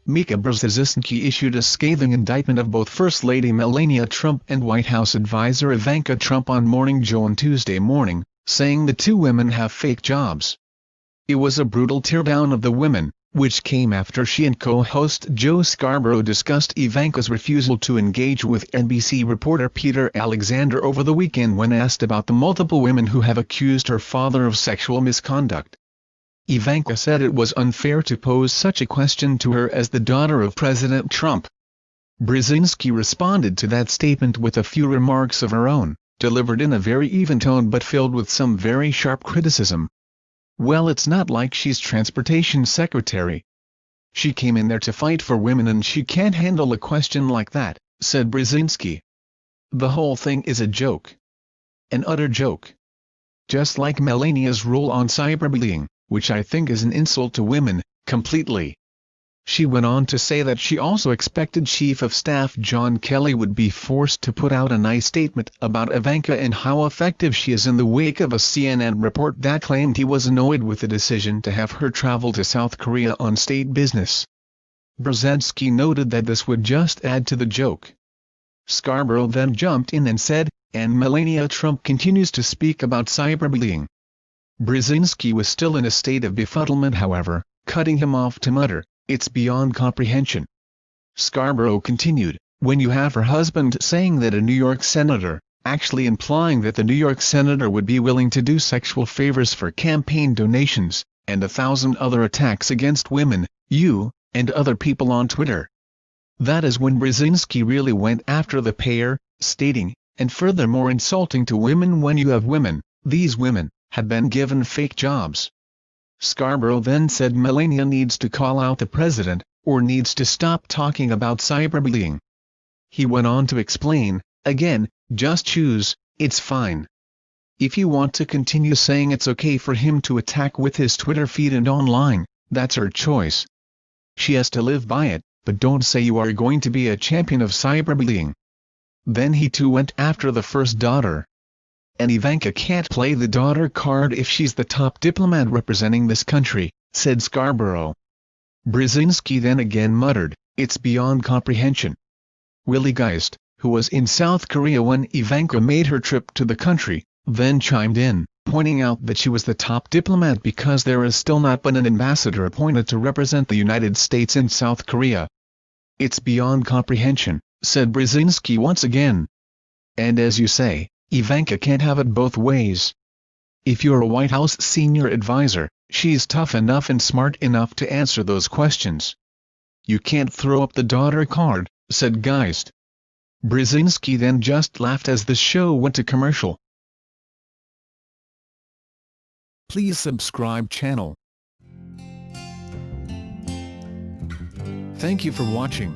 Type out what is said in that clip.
Mika Brzezinski issued a scathing indictment of both First Lady Melania Trump and White House advisor Ivanka Trump on Morning Joe on Tuesday morning, saying the two women have fake jobs. It was a brutal teardown of the women, which came after she and co-host Joe Scarborough discussed Ivanka's refusal to engage with NBC reporter Peter Alexander over the weekend when asked about the multiple women who have accused her father of sexual misconduct. Ivanka said it was unfair to pose such a question to her as the daughter of President Trump. Brzezinski responded to that statement with a few remarks of her own, delivered in a very even tone but filled with some very sharp criticism. "Well, it's not like she's transportation secretary. She came in there to fight for women and she can't handle a question like that," said Brzezinski. "The whole thing is a joke. An utter joke. Just like Melania's rule on cyberbullying, which I think is an insult to women, completely." She went on to say that she also expected Chief of Staff John Kelly would be forced to put out a nice statement about Ivanka and how effective she is in the wake of a CNN report that claimed he was annoyed with the decision to have her travel to South Korea on state business. Brzezinski noted that this would just add to the joke. Scarborough then jumped in and said, "And Melania Trump continues to speak about cyberbullying." Brzezinski was still in a state of befuddlement, however, cutting him off to mutter, "It's beyond comprehension." Scarborough continued, "When you have her husband saying that a New York senator, actually implying that the New York senator would be willing to do sexual favors for campaign donations, and 1,000 other attacks against women, you, and other people on Twitter." That is when Brzezinski really went after the pair, stating, "And furthermore insulting to women when you have women, these women, have been given fake jobs." Scarborough then said Melania needs to call out the president, or needs to stop talking about cyberbullying. He went on to explain, "Again, just choose, it's fine. If you want to continue saying it's okay for him to attack with his Twitter feed and online, that's her choice. She has to live by it, but don't say you are going to be a champion of cyberbullying." Then he too went after the first daughter. "And Ivanka can't play the daughter card if she's the top diplomat representing this country," said Scarborough. Brzezinski then again muttered, "It's beyond comprehension." Willie Geist, who was in South Korea when Ivanka made her trip to the country, then chimed in, pointing out that she was the top diplomat because there has still not been an ambassador appointed to represent the United States in South Korea. "It's beyond comprehension," said Brzezinski once again. "And as you say, Ivanka can't have it both ways. If you're a White House senior advisor, she's tough enough and smart enough to answer those questions. You can't throw up the daughter card," said Geist. Brzezinski then just laughed as the show went to commercial. Please subscribe channel. Thank you for watching.